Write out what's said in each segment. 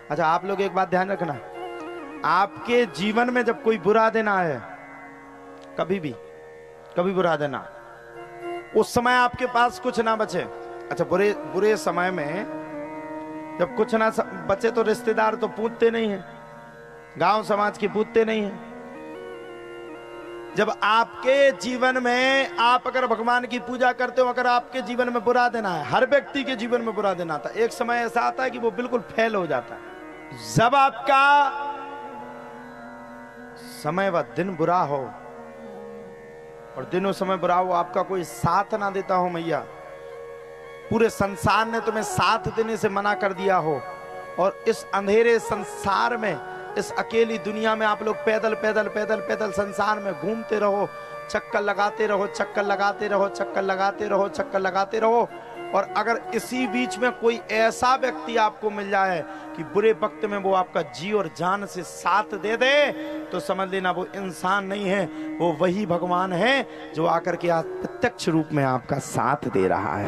अच्छा, आप लोग एक बात ध्यान रखना, आपके जीवन में जब कोई बुरा दिन आए, कभी भी कभी बुरा दिन आए, उस समय आपके पास कुछ ना बचे। अच्छा, बुरे बुरे समय में जब कुछ ना बचे तो रिश्तेदार तो पूछते नहीं है, गांव समाज की पूछते नहीं है। जब आपके जीवन में आप अगर भगवान की पूजा करते हो, अगर आपके जीवन में बुरा दिन आए, हर व्यक्ति के जीवन में बुरा दिन आता है, एक समय ऐसा आता है कि वो बिल्कुल फेल हो जाता है। जब आपका समय व दिन बुरा हो, और दिन उस समय बुरा हो, आपका कोई साथ ना देता हो मैया, पूरे संसार ने तुम्हें साथ देने से मना कर दिया हो, और इस अंधेरे संसार में, इस अकेली दुनिया में आप लोग पैदल पैदल पैदल पैदल संसार में घूमते रहो, चक्कर लगाते रहो, चक्कर लगाते रहो, चक्कर लगाते रहो, चक्कर लगाते रहो, और अगर इसी बीच में कोई ऐसा व्यक्ति आपको मिल जाए कि बुरे वक्त में वो आपका जी और जान से साथ दे दे, तो समझ लेना वो इंसान नहीं है, वो वही भगवान है जो आकर के आज प्रत्यक्ष रूप में आपका साथ दे रहा है।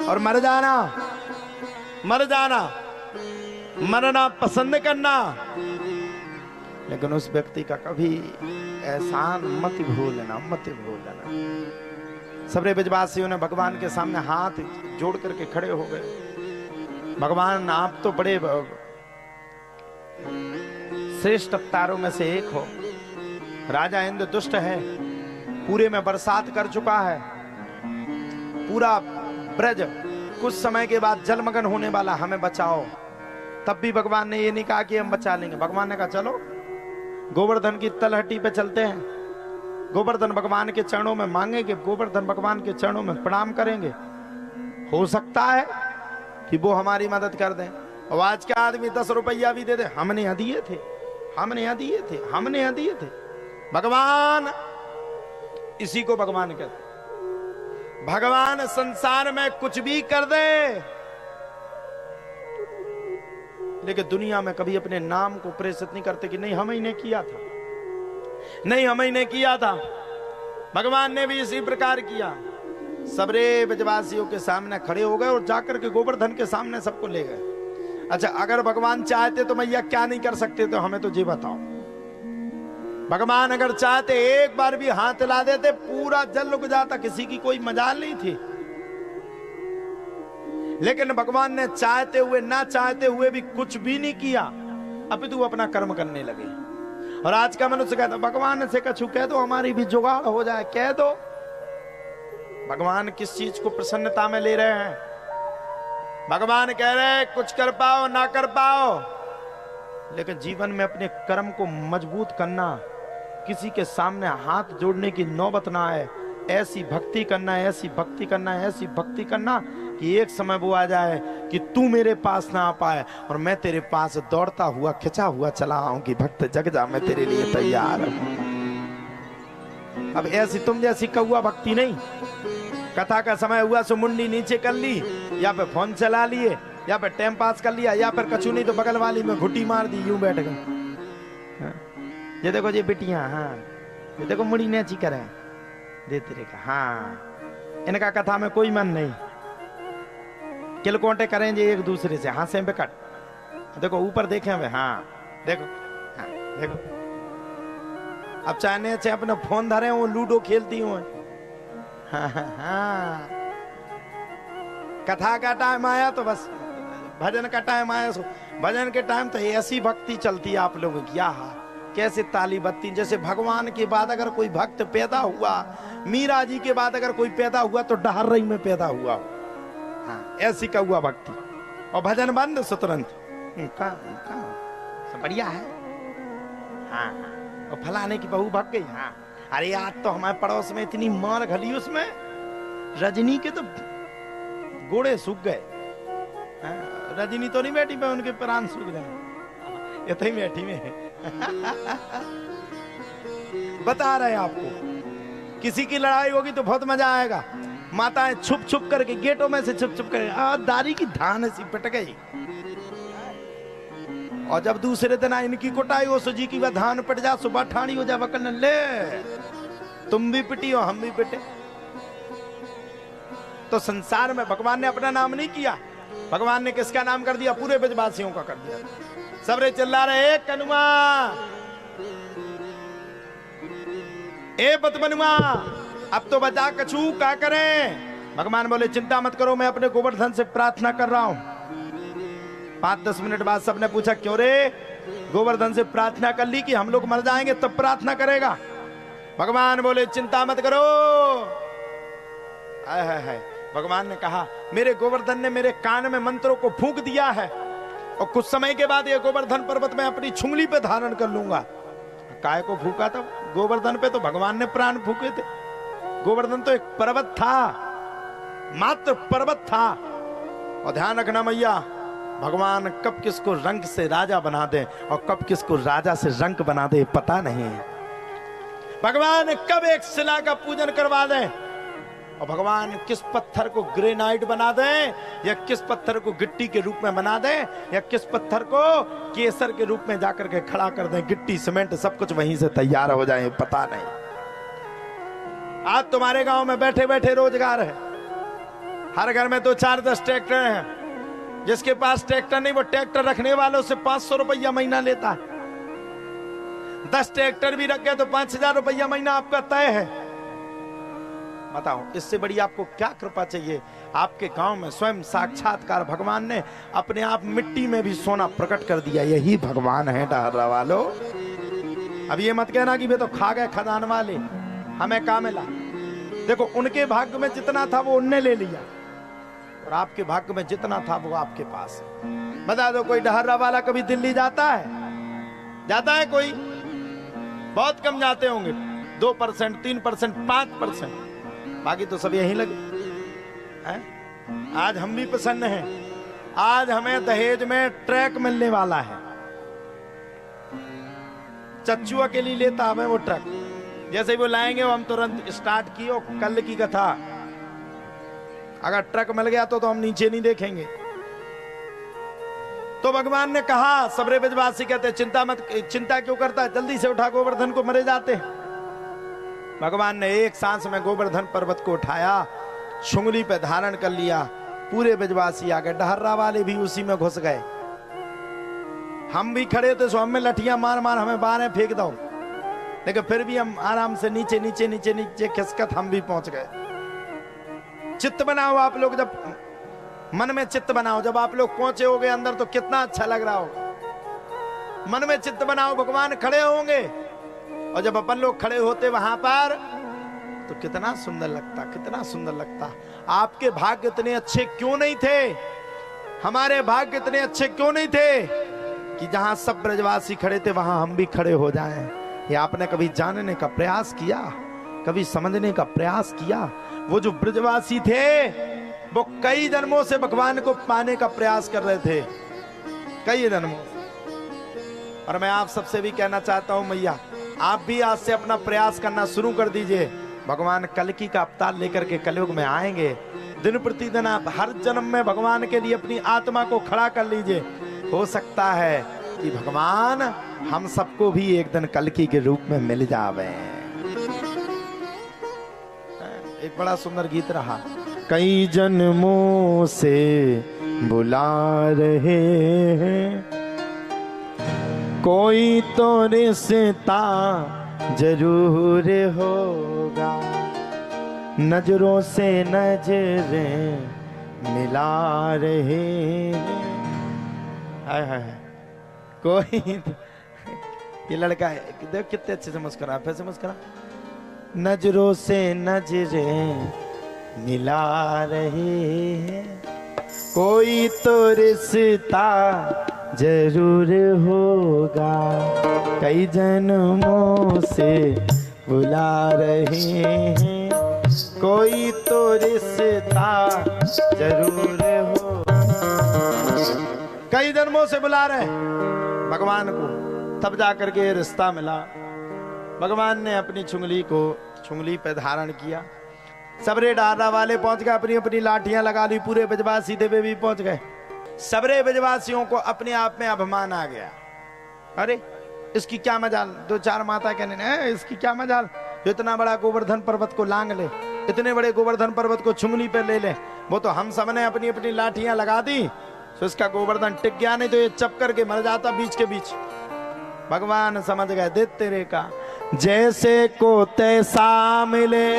और मर जाना, मर जाना, मरना पसंद करना, लेकिन उस व्यक्ति का कभी एहसान मत भूलना, मत भूलना। सबरे ब्रजवासियों ने भगवान के सामने हाथ जोड़ करके खड़े हो गए। भगवान, आप तो बड़े श्रेष्ठ अवतारों में से एक हो। राजा इंद्र दुष्ट है, पूरे में बरसात कर चुका है, पूरा ब्रज कुछ समय के बाद जलमग्न होने वाला, हमें बचाओ। तब भी भगवान ने ये नहीं कहा कि हम बचा लेंगे। भगवान ने कहा चलो गोवर्धन की तलहटी पे चलते हैं, गोवर्धन भगवान के चरणों में मांगेंगे, गोवर्धन भगवान के चरणों में प्रणाम करेंगे, हो सकता है कि वो हमारी मदद कर दें। और आज का आदमी 10 रुपया भी दे दे, हमने यहाँ दिए थे, हमने यहाँ दिए थे, हमने यहाँ दिए थे। भगवान, इसी को भगवान कहते। भगवान संसार में कुछ भी कर दे, लेकिन दुनिया में कभी अपने नाम को प्रेषित नहीं करते कि नहीं हम ही ने किया था, नहीं हम ही ने किया था। भगवान ने भी इसी प्रकार किया। सबरे ब्रजवासियों के सामने खड़े हो गए और जाकर के गोवर्धन के सामने सबको ले गए। अच्छा, अगर भगवान चाहते तो मैया क्या नहीं कर सकते, तो हमें तो ये बताओ। भगवान अगर चाहते एक बार भी हाथ ला देते, पूरा जल रुक जाता, किसी की कोई मजाल नहीं थी। लेकिन भगवान ने चाहते हुए ना चाहते हुए भी कुछ भी नहीं किया, अपितु अपना कर्म करने लगे। और आज का मनुष्य कहता भगवान से कछु कह दो, हमारी भी जुगाड़ हो जाए, कह दो। भगवान किस चीज को प्रसन्नता में ले रहे हैं? भगवान कह रहे हैं कुछ कर पाओ ना कर पाओ, लेकिन जीवन में अपने कर्म को मजबूत करना, किसी के सामने हाथ जोड़ने की नौबत ना आए, ऐसी भक्ति करना, ऐसी भक्ति करना, ऐसी भक्ति करना कि एक समय वो आ जाए कि तू मेरे पास ना आ पाए और मैं तेरे पास दौड़ता हुआ खिंचा हुआ चला आऊं कि भक्त जग जा, मैं तेरे लिए तैयार हूं। अब ऐसी तुम जैसी कौआ भक्ति नहीं। कथा का समय हुआ सो मुंडी नीचे कर ली, या पे फोन चला लिए, या पे टाइम पास कर लिया, या फिर कछु नहीं तो बगल वाली में घुटी मार दी, यूं बैठ गए। ये देखो ये बिटियां, हाँ ये देखो मुड़ी नेची करे देते रे, हाँ इनका कथा में कोई मन नहीं, किलकोटे करेंगे एक दूसरे से, हाँ से बेकट, देखो ऊपर देखें वे, हाँ देखो, हाँ देखो। अब चाहने से अपने फोन धरे वो लूडो खेलती हूँ। हाँ हाँ हाँ, कथा का टाइम आया तो बस, भजन का टाइम आया सो भजन के टाइम तो ऐसी भक्ति चलती है आप लोगों की, हाँ कैसे ताली बत्ती। जैसे भगवान के बाद अगर कोई भक्त पैदा हुआ, मीरा जी के बाद अगर कोई पैदा हुआ तो डहर रही में पैदा हुआ, हाँ ऐसी का हुआ भक्ति। और भजन बंद सो तुरंत बढ़िया है, हाँ और फलाने की बहू भाग गई, हाँ अरे आज तो हमारे पड़ोस में इतनी मार घली, उसमें रजनी के तो गोड़े सूख गए। रजनी तो नहीं बैठी, मैं उनके प्राण सूख गए, इतनी बैठी में। बता रहे आपको, किसी की लड़ाई होगी तो बहुत मजा आएगा। माताएं छुप छुप करके गेटों में से छुप छुप कर दारी की धान ऐसी पिट गई, और जब दूसरे दिन इनकी कुटाई हो सुजी की वह धान पिट जा, सुबह ठाणी हो जा, वकल ले तुम भी पिटी हो हम भी पिटे। तो संसार में भगवान ने अपना नाम नहीं किया, भगवान ने किसका नाम कर दिया? पूरे ब्रजवासियों का कर दिया। सबरे चिल्ला रहे कनुआ, ए बदमनुआ, अब तो बचा कछू, क्या करें? भगवान बोले चिंता मत करो, मैं अपने गोवर्धन से प्रार्थना कर रहा हूं। 5-10 मिनट बाद सबने पूछा क्यों रे? गोवर्धन से प्रार्थना कर ली कि हम लोग मर जाएंगे तब प्रार्थना करेगा? भगवान बोले चिंता मत करो। है भगवान ने कहा मेरे गोवर्धन ने मेरे कान में मंत्रों को फूंक दिया है और कुछ समय के बाद ये गोवर्धन पर्वत में अपनी छुंगली पे धारण कर लूंगा। काय को फूका था? गोवर्धन पे तो भगवान ने प्राण फूके थे। गोवर्धन तो एक पर्वत था, मात्र पर्वत था। और ध्यान रखना मैया, भगवान कब किसको रंग से राजा बना दे और कब किसको राजा से रंक बना दे पता नहीं। भगवान कब एक शिला का पूजन करवा दे और भगवान किस पत्थर को ग्रेनाइट बना दे या किस पत्थर को गिट्टी के रूप में बना दे या किस पत्थर को केसर के रूप में जाकर के खड़ा कर दे, गिट्टी सीमेंट सब कुछ वहीं से तैयार हो जाए पता नहीं। आज तुम्हारे गांव में बैठे बैठे रोजगार है। हर घर में 2-4-10 ट्रैक्टर हैं। जिसके पास ट्रैक्टर नहीं वो ट्रैक्टर रखने वालों से 500 रुपया महीना लेता है। 10 ट्रैक्टर भी रख गए तो 5,000 रुपया महीना आपका तय है। बताओ इससे बड़ी आपको क्या कृपा चाहिए? आपके गांव में स्वयं साक्षात्कार भगवान ने अपने आप मिट्टी में भी सोना प्रकट कर दिया। यही भगवान है डहरा वालों। अब ये मत कहना कि वे तो खा गए खदान वाले, हमें क्या मिला? देखो उनके भाग्य में जितना था वो उनने ले लिया और आपके भाग्य में जितना था वो आपके पास है। बता दो कोई डहरा वाला कभी दिल्ली जाता है? जाता है कोई? बहुत कम जाते होंगे, 2%, 3%, 5%, बाकी तो सब यहीं लगे हैं। आज हम भी प्रसन्न हैं। आज हमें दहेज में ट्रक मिलने वाला है। चच्चुआ के लिए लेता हमें वो ट्रक, जैसे वो लाएंगे वो हम तुरंत स्टार्ट की। और कल की कथा, अगर ट्रक मिल गया तो हम नीचे नहीं देखेंगे। तो भगवान ने कहा, सबरे ब्रजवासी कहते चिंता क्यों करता है, जल्दी से उठा गोवर्धन को, मरे जाते। भगवान ने एक सांस में गोवर्धन पर्वत को उठाया, छुंगली पे धारण कर लिया। पूरे ब्रजवासी आ गए, डहर्रा वाले भी उसी में घुस गए। हम भी खड़े थे सो हमें लठियां मार मार हमें बाहर फेंक दो, लेकिन फिर भी हम आराम से नीचे नीचे नीचे नीचे खिसकत हम भी पहुंच गए। चित्त बनाओ आप लोग, जब मन में चित्त बनाओ, जब आप लोग पहुंचे होगे अंदर तो कितना अच्छा लग रहा हो। मन में चित्त बनाओ, भगवान खड़े होंगे और जब अपन लोग खड़े होते वहां पर तो कितना सुंदर लगता, कितना सुंदर लगता। आपके भाग्य इतने अच्छे क्यों नहीं थे? हमारे भाग्य इतने अच्छे क्यों नहीं थे कि जहां सब ब्रजवासी खड़े थे वहां हम भी खड़े हो जाएं? ये आपने कभी जानने का प्रयास किया, कभी समझने का प्रयास किया? वो जो ब्रजवासी थे वो कई जन्मों से भगवान को पाने का प्रयास कर रहे थे, कई जन्मों से। और मैं आप सबसे भी कहना चाहता हूं मैया, आप भी आज से अपना प्रयास करना शुरू कर दीजिए। भगवान कल्कि का अवतार लेकर के कलयुग में आएंगे। दिन प्रतिदिन आप हर जन्म में भगवान के लिए अपनी आत्मा को खड़ा कर लीजिए। हो सकता है कि भगवान हम सबको भी एक दिन कल्कि के रूप में मिल जावे। एक बड़ा सुंदर गीत रहा, कई जन्मों से बुला रहे हैं, कोई तो रिश्ता जरूर होगा, नजरों से नजरें मिला रहे हैं। हाय हाय, कोई ये लड़का है, देख कितने अच्छे से मुस्कुरा, फिर से मुस्कुरा। नजरों से नजरें मिला रहे हैं, कोई तो रिश्ता जरूर होगा, कई जन्मों से बुला रहे हैं, कोई तो रिश्ता जरूर हो। कई जन्मों से बुला रहे भगवान को, तब जाकर के रिश्ता मिला। भगवान ने अपनी छुंगली पे धारण किया। सबरे डारा वाले पहुंच गए, अपनी अपनी लाठियां लगा ली। पूरे ब्रजवासी देवे भी पहुंच गए। सबरे ब्रजवासियों को अपने आप में अभिमान आ गया। अरे इसकी क्या मजाल, 2-4 माता कहने इसकी क्या मजाल, इतना बड़ा गोवर्धन पर्वत को लांग ले, इतने बड़े गोवर्धन पर्वत को छुंगली पे ले ले वो तो हम सब ने अपनी अपनी लाठियां लगा दी तो इसका गोवर्धन टिक गया, नहीं तो ये चप करके मर जाता बीच के बीच। भगवान समझ गए दे तेरे का, जैसे को तैसा मिले,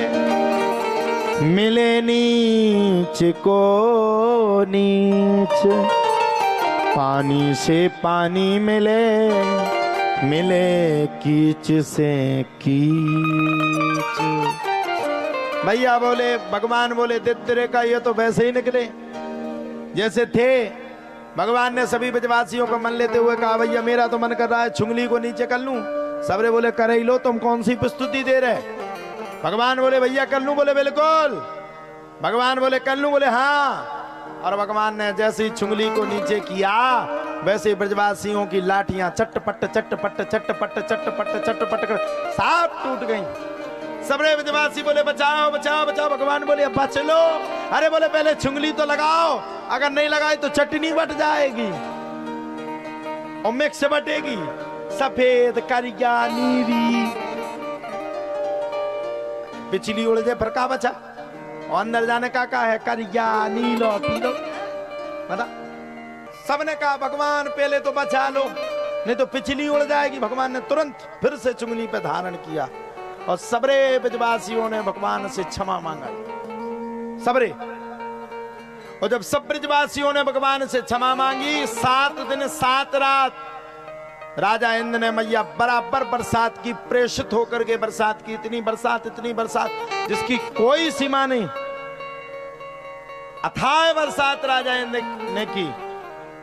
मिले नीच को नीच, पानी से पानी मिले, मिले कीच से कीच। भैया बोले, भगवान बोले दित्रे का ये तो वैसे ही निकले जैसे थे। भगवान ने सभी ब्रजवासियों को मन लेते हुए कहा, भैया मेरा तो मन कर रहा है छुंगली को नीचे कर लूं। सबरे बोले कर ही लो, तुम कौन सी प्रस्तुति दे रहे। भगवान बोले भैया कर लूं, बोले बिल्कुल। भगवान बोले कर लूं, बोले हाँ। और भगवान ने जैसे ही छुंगली को नीचे किया वैसे ही ब्रजवासियों की लाठियां चटपट चटपट चटपट चटपट चटपट कर साफ टूट गईं। सबरे ब्रजवासी बोले बचाओ बचाओ बचाओ। भगवान बोले अब चलो। अरे बोले पहले छुंगली तो लगाओ, अगर नहीं लगाई तो चटनी बट जाएगी और मिक्स बटेगी, सफेद करिया नीली। पिछली उड़ जाए फिर का बचा, और अंदर जाने का है करिया नीलो पीलो। बता सबने कहा भगवान पहले तो बचा लो, नहीं तो पिछली उड़ जाएगी। भगवान ने तुरंत फिर से चुंगली पे धारण किया और सबरे ब्रजवासियों ने भगवान से क्षमा मांगा। सबरे, और जब सब ब्रजवासियों ने भगवान से क्षमा मांगी, 7 दिन 7 रात राजा इंद्र ने मैया बराबर बरसात की, प्रेषित होकर के बरसात की, इतनी बरसात जिसकी कोई सीमा नहीं। अथाह बरसात राजा इंद्र ने की,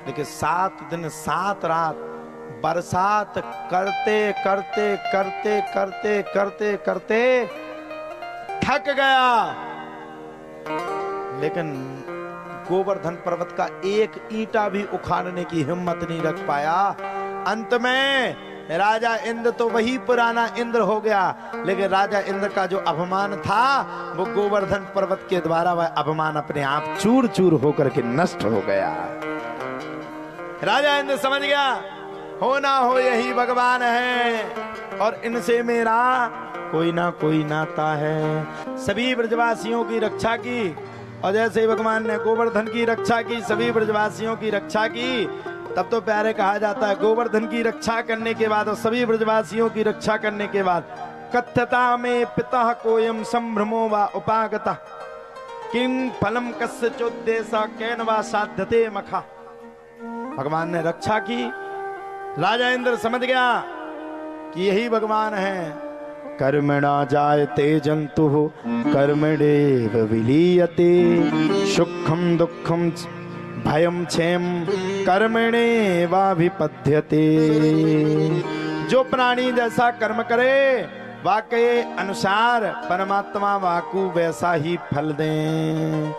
लेकिन 7 दिन 7 रात बरसात करते करते करते करते करते करते थक गया, लेकिन गोवर्धन पर्वत का एक ईंटा भी उखाड़ने की हिम्मत नहीं रख पाया। अंत में राजा इंद्र तो वही पुराना इंद्र हो गया, लेकिन राजा इंद्र का जो अपमान था वो गोवर्धन पर्वत के द्वारा वह अपमान अपने आप चूर चूर होकर के नष्ट हो गया। राजा इंद्र समझ गया हो ना हो यही भगवान है और इनसे मेरा कोई ना कोई नाता है। सभी ब्रजवासियों की रक्षा की, और जैसे ही भगवान ने गोवर्धन की रक्षा की, सभी ब्रजवासियों की रक्षा की, तब तो प्यारे कहा जाता है गोवर्धन की रक्षा करने के बाद और सभी ब्रजवासियों की रक्षा करने के बाद, कथ्यता में पिता कोयम संभ्रमो वा उपागता किं फलम कस्य चोद्देशा कैन वा साध्यते मखा। भगवान ने रक्षा की, राजा इंद्र समझ गया कि यही भगवान है। कर्मणा जायते जंतुः कर्मणेव विलीयते, सुखम दुखम भयम क्षेम कर्मणेवाभिपद्यते। जो प्राणी जैसा कर्म करे वाके अनुसार परमात्मा वाकु वैसा ही फल दें।